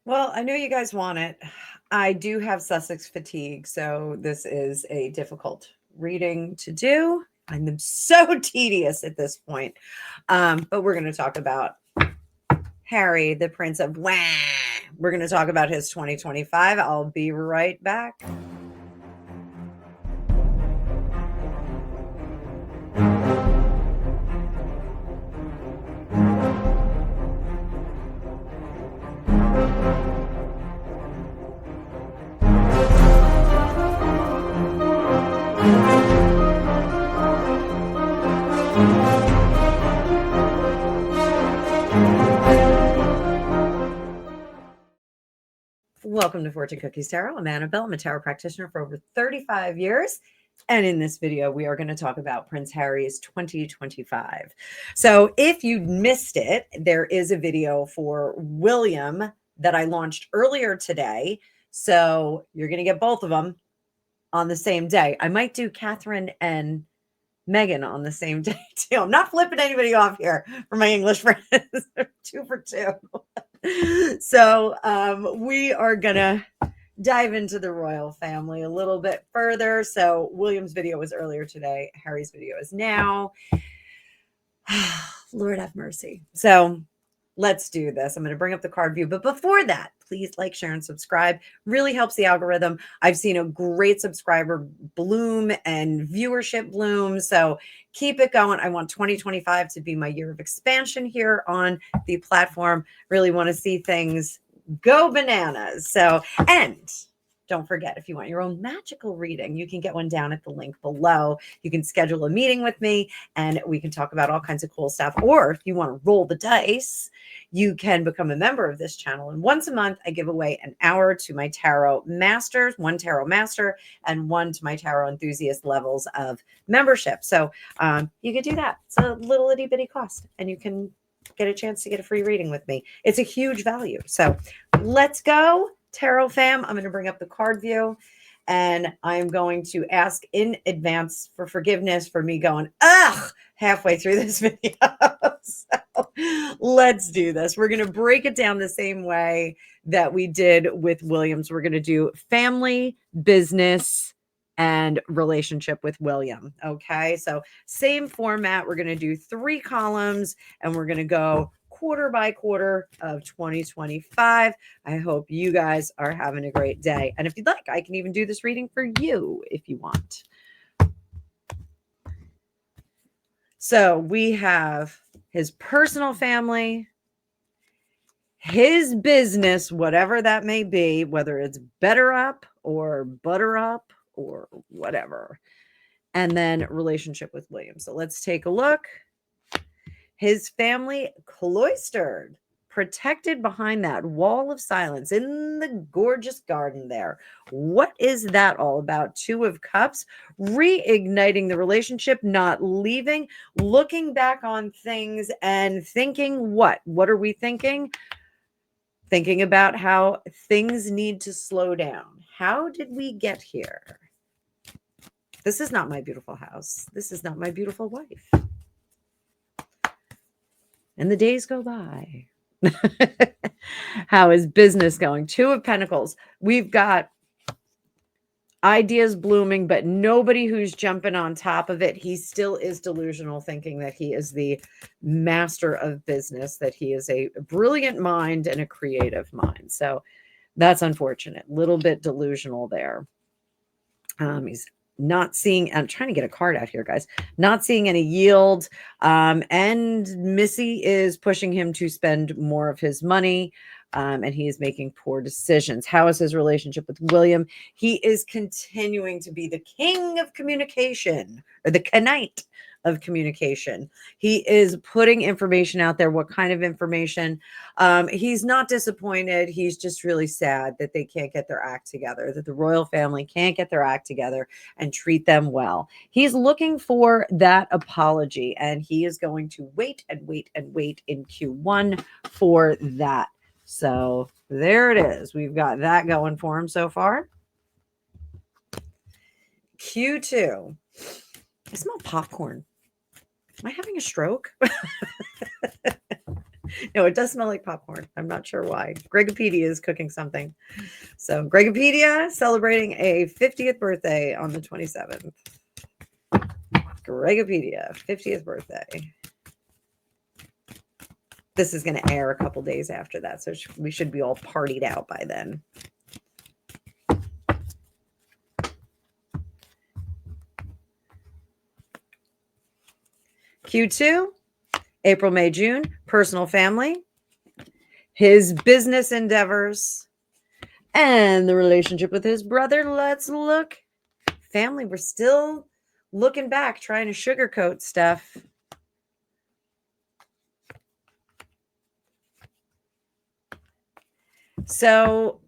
Well, I know you guys want it. I do have Sussex fatigue, so this is a difficult reading to do. I'm so tedious at this point. But we're going to talk about Harry, the Prince of Wah. We're going to talk about his 2025. I'll be right back. Welcome to Fortune Cookies Tarot. I'm Annabelle. I'm a tarot practitioner for over 35 years. And in this video, we are going to talk about Prince Harry's 2025. So if you missed it, there is a video for William that I launched earlier today. So you're going to get both of them on the same day. I might do Catherine and Megan on the same day too. I'm not flipping anybody off here for my English friends. 2 for 2. So we are gonna dive into the royal family a little bit further. So William's video was earlier today. Harry's video is now. Lord have mercy. So let's do this. I'm going to bring up the card view. But before that, please like, share, and subscribe. Really helps the algorithm. I've seen a great subscriber bloom and viewership bloom. So keep it going. I want 2025 to be my year of expansion here on the platform. Really want to see things go bananas. So, and don't forget, if you want your own magical reading, you can get one down at the link below. You can schedule a meeting with me and we can talk about all kinds of cool stuff. Or if you want to roll the dice, you can become a member of this channel. And once a month, I give away an hour to my tarot masters, one tarot master, and one to my tarot enthusiast levels of membership. So you could do that. It's a little itty bitty cost, and you can get a chance to get a free reading with me. It's a huge value. So let's go. Tarot fam, I'm going to bring up the card view and I'm going to ask in advance for forgiveness for me going, halfway through this video. So let's do this. We're going to break it down the same way that we did with Williams. We're going to do family, business, and relationship with William. Okay. So same format. We're going to do 3 columns and we're going to go quarter by quarter of 2025. I hope you guys are having a great day. And if you'd like, I can even do this reading for you if you want. So we have his personal family, his business, whatever that may be, whether it's better up or butter up or whatever. And then relationship with William. So let's take a look. His family cloistered, protected behind that wall of silence in the gorgeous garden there. What is that all about? 2 of Cups, reigniting the relationship, not leaving, looking back on things and thinking what? What are we thinking? Thinking about how things need to slow down. How did we get here? This is not my beautiful house. This is not my beautiful wife. And the days go by. How is business going? 2 of Pentacles. We've got ideas blooming, but nobody who's jumping on top of it. He still is delusional, thinking that he is the master of business, that he is a brilliant mind and a creative mind. So that's unfortunate. Little bit delusional there. He's not seeing, I'm trying to get a card out here, guys, not seeing any yield. And Missy is pushing him to spend more of his money. And he is making poor decisions. How is his relationship with William? He is continuing to be the king of communication, or the knight of communication. He is putting information out there. What kind of information? He's not disappointed. He's just really sad that they can't get their act together, that the royal family can't get their act together and treat them well. He's looking for that apology, and he is going to wait and wait and wait in Q1 for that. So there it is. We've got that going for him so far. Q2. I smell popcorn. Am I having a stroke? No, it does smell like popcorn. I'm not sure why. Gregopedia is cooking something. So Gregopedia celebrating a 50th birthday on the 27th. Gregopedia, 50th birthday. This is going to air a couple days after that, so we should be all partied out by then. Q2, April, May, June, personal family, his business endeavors, and the relationship with his brother. Let's look. Family, we're still looking back, trying to sugarcoat stuff. So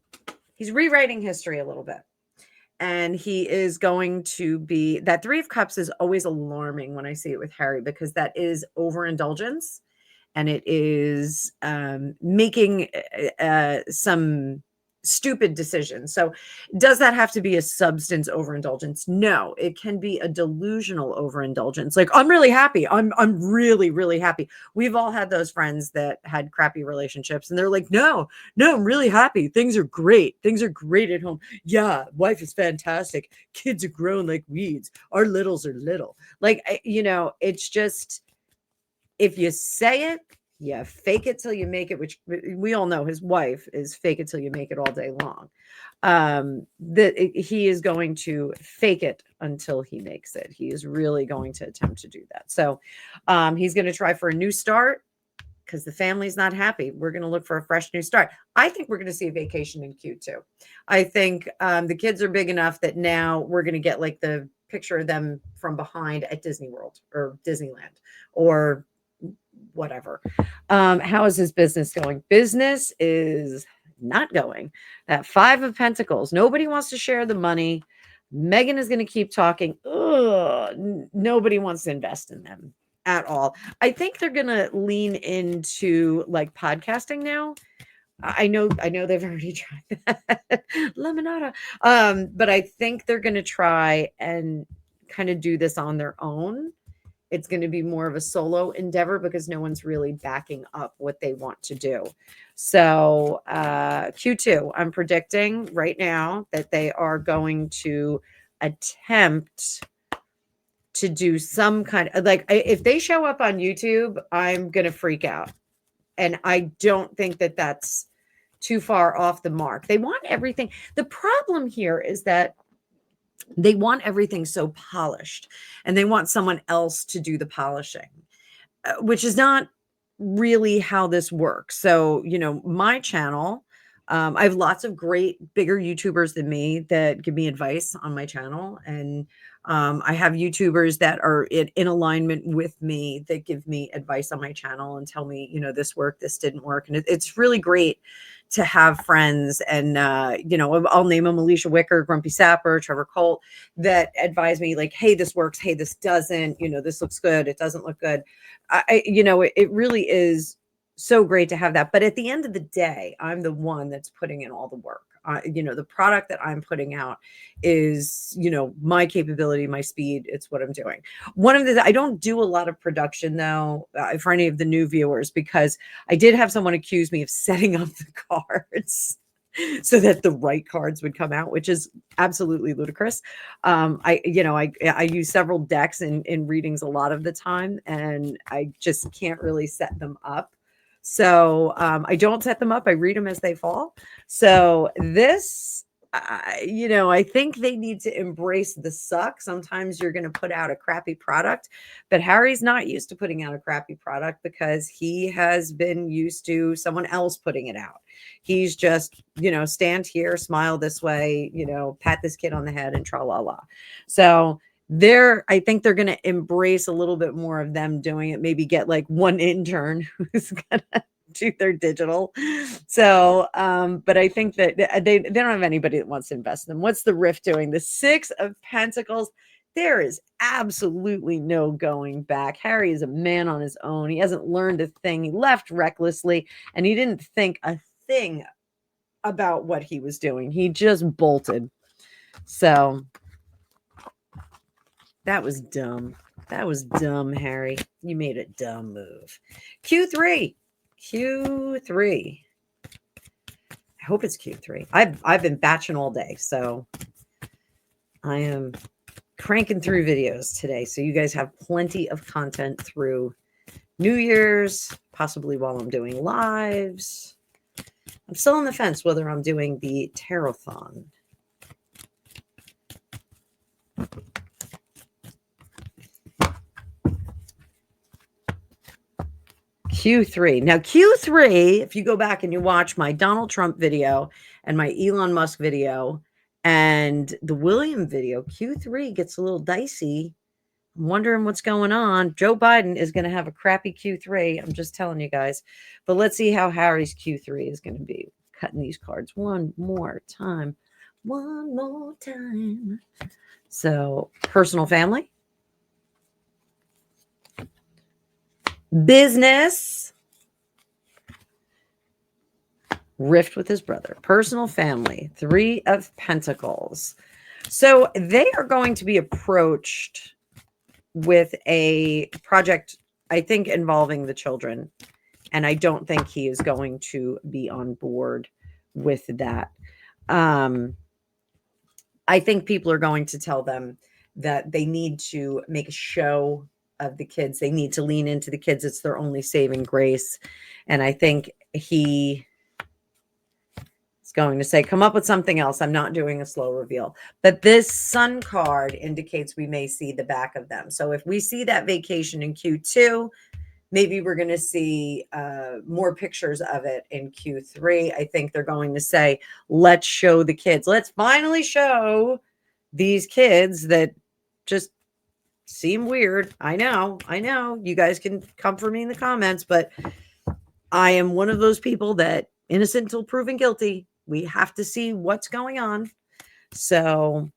he's rewriting history a little bit. And he is going to be, that Three of Cups is always alarming when I see it with Harry, because that is overindulgence, and it is making some stupid decisions. So does that have to be a substance overindulgence? No, it can be a delusional overindulgence. Like, I'm really happy. I'm really, really happy. We've all had those friends that had crappy relationships and they're like, no, I'm really happy. Things are great. Things are great at home. Yeah, wife is fantastic. Kids are grown like weeds. Our littles are little. Like, it's just, if you say it, yeah, fake it till you make it, which we all know his wife is fake it till you make it all day long. He is going to fake it until he makes it. He is really going to attempt to do that. So he's going to try for a new start because the family's not happy. We're going to look for a fresh new start. I think we're going to see a vacation in Q2. I think the kids are big enough that now we're going to get like the picture of them from behind at Disney World or Disneyland or whatever. How is his business going? Business is not going. That Five of Pentacles. Nobody wants to share the money. Megan is going to keep talking. Ugh, nobody wants to invest in them at all. I think they're going to lean into like podcasting now. I know they've already tried that. Lemonada. But I think they're going to try and kind of do this on their own. It's going to be more of a solo endeavor because no one's really backing up what they want to do. So Q2, I'm predicting right now that they are going to attempt to do some kind of, like, if they show up on YouTube, I'm going to freak out. And I don't think that that's too far off the mark. They want everything. The problem here is that they want everything so polished and they want someone else to do the polishing, which is not really how this works. So, my channel, I have lots of great bigger YouTubers than me that give me advice on my channel. And I have YouTubers that are in alignment with me that give me advice on my channel and tell me, this worked, this didn't work. And it's really great to have friends. And, I'll name them Alicia Wicker, Grumpy Sapper, Trevor Colt, that advise me like, hey, this works. Hey, this doesn't, this looks good. It doesn't look good. It really is so great to have that. But at the end of the day, I'm the one that's putting in all the work. The product that I'm putting out is, my capability, my speed. It's what I'm doing. I don't do a lot of production though, for any of the new viewers, because I did have someone accuse me of setting up the cards so that the right cards would come out, which is absolutely ludicrous. I use several decks in readings a lot of the time, and I just can't really set them up. So I don't set them up. I read them as they fall. So this, I think they need to embrace the suck. Sometimes you're going to put out a crappy product, but Harry's not used to putting out a crappy product because he has been used to someone else putting it out. He's just, stand here, smile this way, pat this kid on the head and tra la la. So I think they're going to embrace a little bit more of them doing it. Maybe get like one intern who's going to do their digital. So, but I think that they don't have anybody that wants to invest in them. What's the Rift doing? The Six of Pentacles. There is absolutely no going back. Harry is a man on his own. He hasn't learned a thing. He left recklessly and he didn't think a thing about what he was doing. He just bolted. So that was dumb. That was dumb, Harry. You made a dumb move. Q3. Q3. I hope it's Q3. I've been batching all day, so I am cranking through videos today. So you guys have plenty of content through New Year's, possibly while I'm doing lives. I'm still on the fence whether I'm doing the Tarothon. Q3. Now, Q3, if you go back and you watch my Donald Trump video and my Elon Musk video and the William video, Q3 gets a little dicey. I'm wondering what's going on. Joe Biden is going to have a crappy Q3. I'm just telling you guys. But let's see how Harry's Q3 is going to be. Cutting these cards one more time. One more time. So, personal family. Business. Rift with his brother. Personal family. 3 of Pentacles. So, they are going to be approached with a project, I think, involving the children. And I don't think he is going to be on board with that. I think people are going to tell them that they need to make a show of the kids. They need to lean into the kids. It's their only saving grace. And I think he is going to say, come up with something else. I'm not doing a slow reveal. But this sun card indicates we may see the back of them. So if we see that vacation in Q2, maybe we're going to see more pictures of it in Q3. I think they're going to say, let's show the kids. Let's finally show these kids that just seem weird. I know. You guys can come for me in the comments, but I am one of those people that innocent until proven guilty. We have to see what's going on. So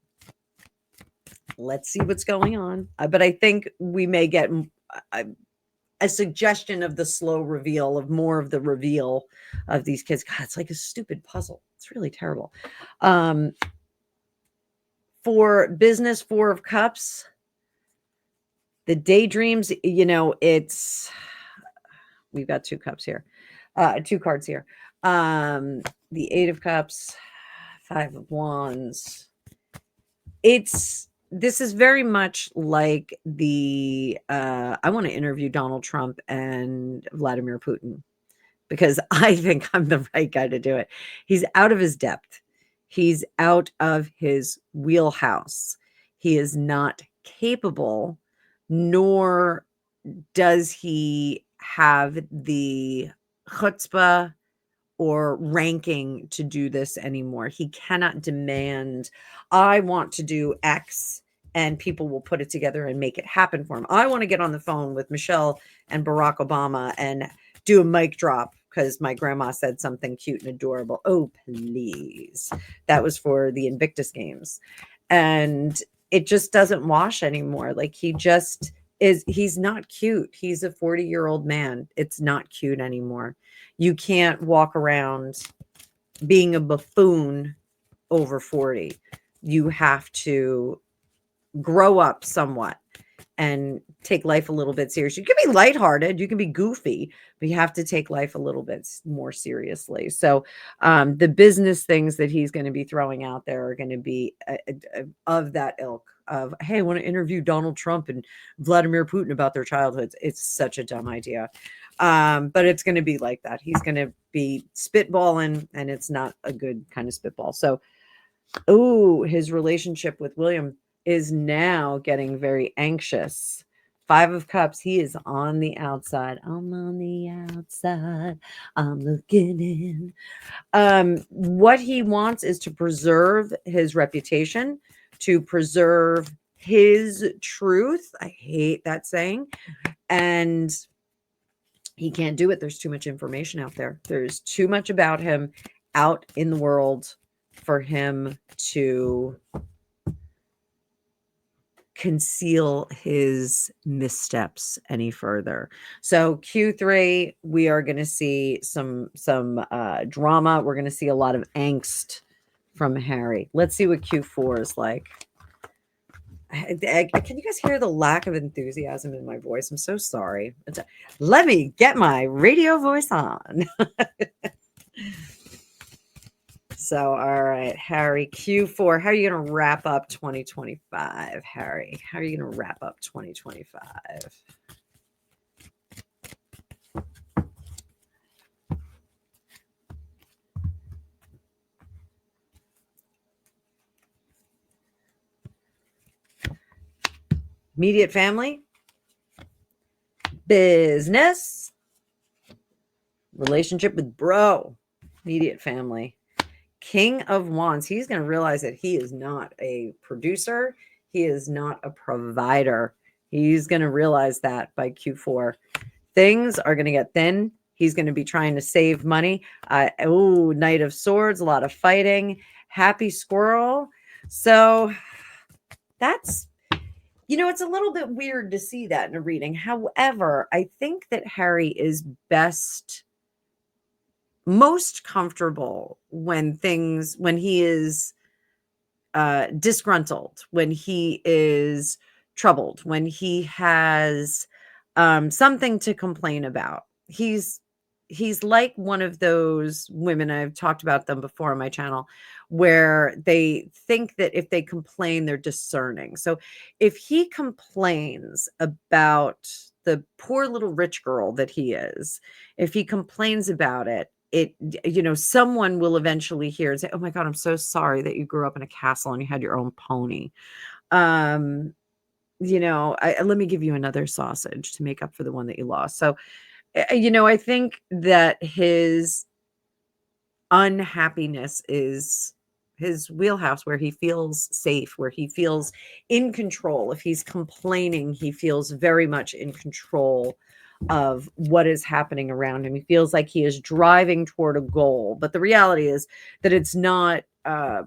let's see what's going on. But I think we may get a suggestion of the slow reveal, of more of the reveal of these kids. God, it's like a stupid puzzle. It's really terrible. For business, 4 of Cups, the daydreams, it's, we've got 2 cups here, 2 cards here. The 8 of Cups, 5 of Wands. This is very much like the, I want to interview Donald Trump and Vladimir Putin because I think I'm the right guy to do it. He's out of his depth. He's out of his wheelhouse. He is not capable, nor does he have the chutzpah or ranking to do this anymore. He cannot demand, I want to do X, and people will put it together and make it happen for him. I want to get on the phone with Michelle and Barack Obama and do a mic drop because my grandma said something cute and adorable. Oh, please. That was for the Invictus Games. And it just doesn't wash anymore. Like he's not cute. He's a 40-year-old man. It's not cute anymore. You can't walk around being a buffoon over 40. You have to grow up somewhat and take life a little bit seriously. You can be lighthearted, you can be goofy, but you have to take life a little bit more seriously. So the business things that he's going to be throwing out there are going to be of that ilk of, hey, I want to interview Donald Trump and Vladimir Putin about their childhoods. It's such a dumb idea. But it's going to be like that. He's going to be spitballing, and it's not a good kind of spitball. So, his relationship with William is now getting very anxious. 5 of Cups, he is on the outside. I'm on the outside. I'm looking in. What he wants is to preserve his reputation, to preserve his truth. I hate that saying. And he can't do it. There's too much information out there. There's too much about him out in the world for him to conceal his missteps any further. So Q3, we are going to see some drama. We're going to see a lot of angst from Harry. Let's see what Q4 is like. Can you guys hear the lack of enthusiasm in my voice? I'm so sorry. Let me get my radio voice on. So, all right, Harry, Q4. How are you going to wrap up 2025, Harry? How are you going to wrap up 2025? Immediate family, business, relationship with bro, immediate family. King of Wands. He's going to realize that he is not a producer. He is not a provider. He's going to realize that by Q4. Things are going to get thin. He's going to be trying to save money. Knight of Swords, a lot of fighting. Happy squirrel. So that's, it's a little bit weird to see that in a reading. However, I think that Harry is most comfortable when he is disgruntled, when he is troubled, when he has something to complain about. He's like one of those women, I've talked about them before on my channel, where they think that if they complain, they're discerning. So if he complains about the poor little rich girl that he is, if he complains about it, someone will eventually hear and say, oh my God, I'm so sorry that you grew up in a castle and you had your own pony. Let me give you another sausage to make up for the one that you lost. So, I think that his unhappiness is his wheelhouse, where he feels safe, where he feels in control. If he's complaining, he feels very much in control of what is happening around him. He feels like he is driving toward a goal, but the reality is that it's not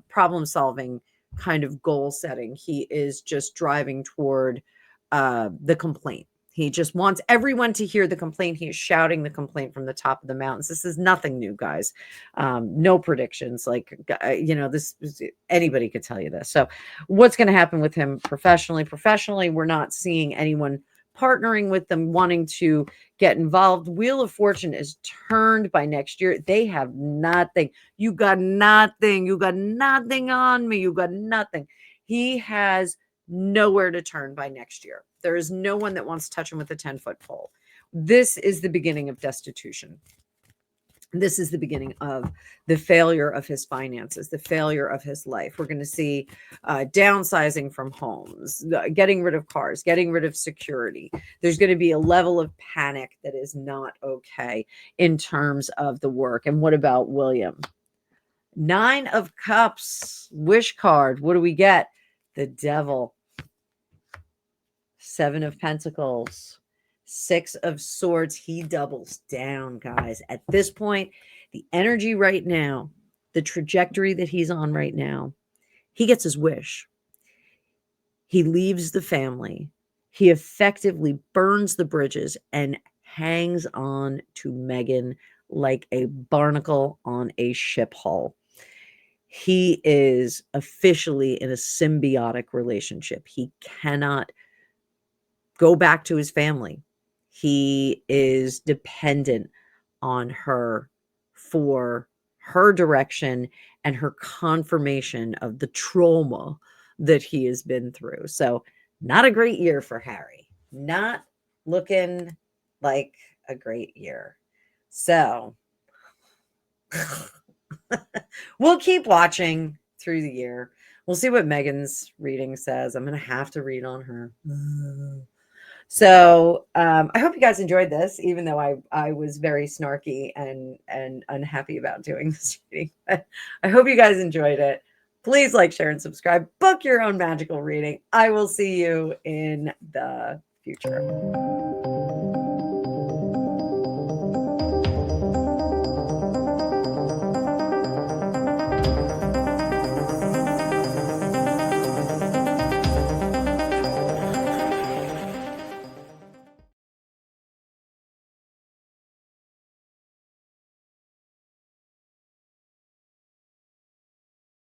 problem solving kind of goal setting. He is just driving toward the complaint. He just wants everyone to hear the complaint. He is shouting the complaint from the top of the mountains. This is nothing new, guys. No predictions. This anybody could tell you this. So what's going to happen with him professionally? Professionally, we're not seeing anyone partnering with them, wanting to get involved. Wheel of Fortune is turned by next year. They have nothing. You got nothing. You got nothing on me. You got nothing. He has nowhere to turn by next year. There is no one that wants to touch him with a 10-foot pole. This is the beginning of destitution. This is the beginning of the failure of his finances, the failure of his life. We're going to see downsizing from homes, getting rid of cars, getting rid of security. There's going to be a level of panic that is not okay in terms of the work. And what about William? 9 of Cups, wish card. What do we get? The Devil. 7 of Pentacles. 6 of Swords. He doubles down, guys. At this point, the energy right now, the trajectory that he's on right now, he gets his wish. He leaves the family. He effectively burns the bridges and hangs on to Meghan like a barnacle on a ship hull. He is officially in a symbiotic relationship. He cannot go back to his family. He is dependent on her for her direction and her confirmation of the trauma that he has been through. So, not a great year for Harry. Not looking like a great year. So, we'll keep watching through the year. We'll see what Megan's reading says. I'm going to have to read on her. So I hope you guys enjoyed this, even though I was very snarky and unhappy about doing this reading. I hope you guys enjoyed it. Please like, share, and subscribe. Book your own magical reading. I will see you in the future.